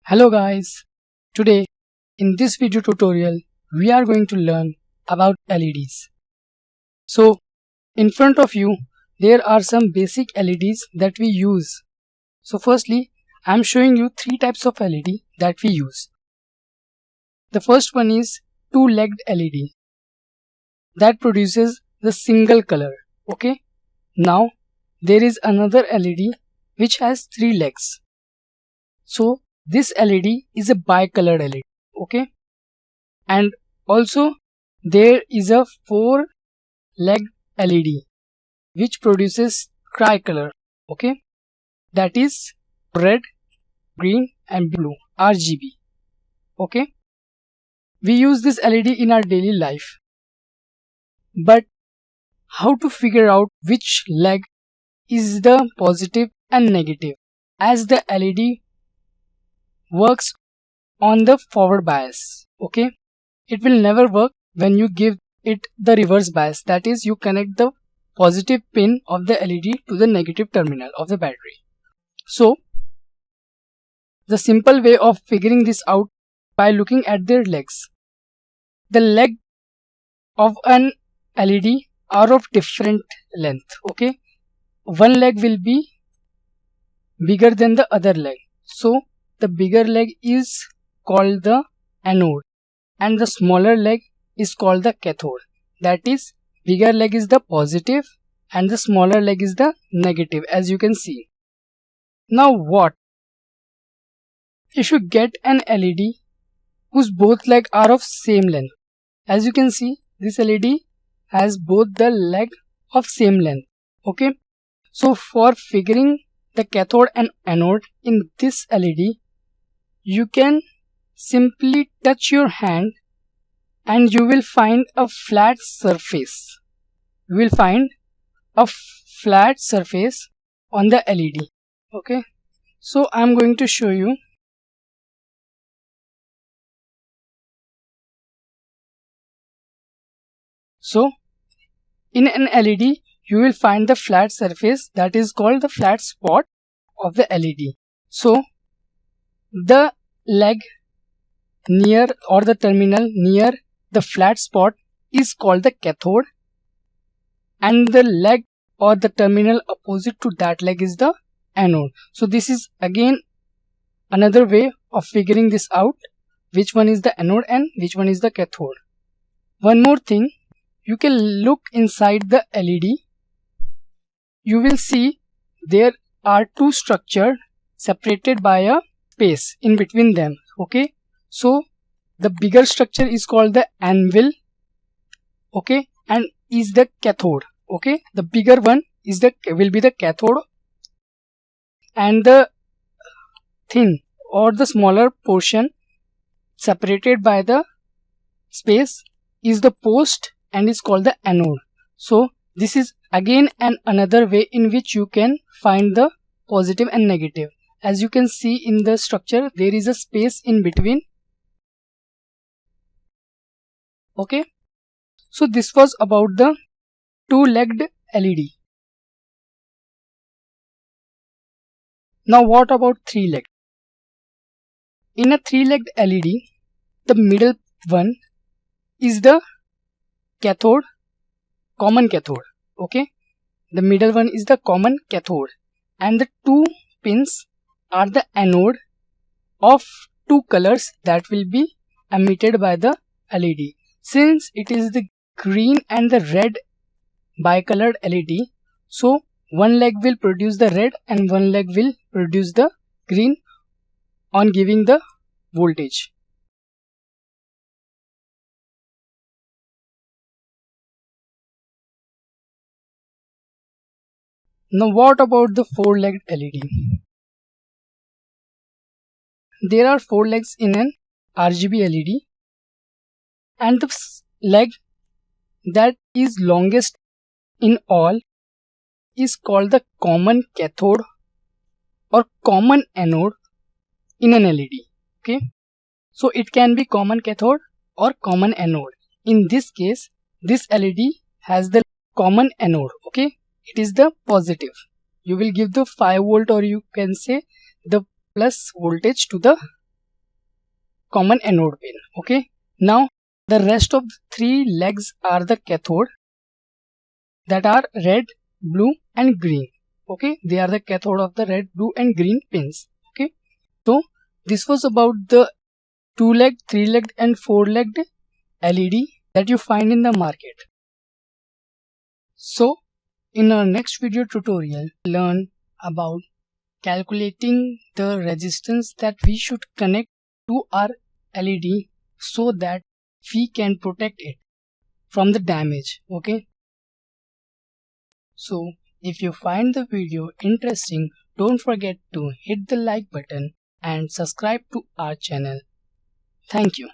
Hello guys, today in this video tutorial we are going to learn about LEDs. So in front of you there are some basic LEDs that we use. So firstly I am showing you three types of LED that we use. The first one is two-legged LED that produces the single color. Okay. Now there is another LED which has three legs. So this LED is a bicolored LED, okay, and also there is a four-legged LED which produces tricolor, okay, that is red, green and blue RGB, okay. We use this LED in our daily life, but how to figure out which leg is the positive and negative, as the LED works on the forward bias, okay. It will never work when you give it the reverse bias, that is you connect the positive pin of the LED to the negative terminal of the battery. So the simple way of figuring this out by looking at their legs. The leg of an LED are of different length, okay. One leg will be bigger than the other leg, so the bigger leg is called the anode and the smaller leg is called the cathode. That is, bigger leg is the positive and the smaller leg is the negative, as you can see. Now what if you get an LED whose both legs are of same length? As you can see, this LED has both the leg of same length, okay. So for figuring the cathode and anode in this LED, you can simply touch your hand and you will find a flat surface. You will find a flat surface on the LED, okay. So I am going to show you. So in an LED you will find the flat surface, that is called the flat spot of the LED. So the leg near or the terminal near the flat spot is called the cathode and the leg or the terminal opposite to that leg is the anode. So this is again another way of figuring this out, which one is the anode and which one is the cathode. One more thing, you can look inside the LED. You will see there are two structures separated by a space in between them, okay. So the bigger structure is called the anvil, okay, and is the cathode, okay. The bigger one is will be the cathode and the thin or the smaller portion separated by the space is the post and is called the anode. So this is again another way in which you can find the positive and negative. As you can see in the structure, there is a space in between, okay. So this was about the two-legged LED. Now what about three-legged? In a three-legged LED, the middle one is the cathode, common cathode, okay. The middle one is the common cathode and the two pins are the anode of two colors that will be emitted by the LED. Since it is the green and the red bicolored LED, so one leg will produce the red and one leg will produce the green on giving the voltage. Now what about the four-legged LED? There are four legs in an RGB LED and the leg that is longest in all is called the common cathode or common anode in an LED, okay. So it can be common cathode or common anode. In this case, this LED has the common anode, okay. It is the positive. You will give the 5 volt or you can say the plus voltage to the common anode pin. Okay, now the rest of the 3 legs are the cathode, that are red, blue and green. Okay, they are the cathode of the red, blue and green pins. Okay, so this was about the 2-legged, 3-legged and 4-legged LED that you find in the market. So in our next video tutorial, learn about calculating the resistance that we should connect to our LED so that we can protect it from the damage. Okay, so if you find the video interesting, don't forget to hit the like button and subscribe to our channel. Thank you.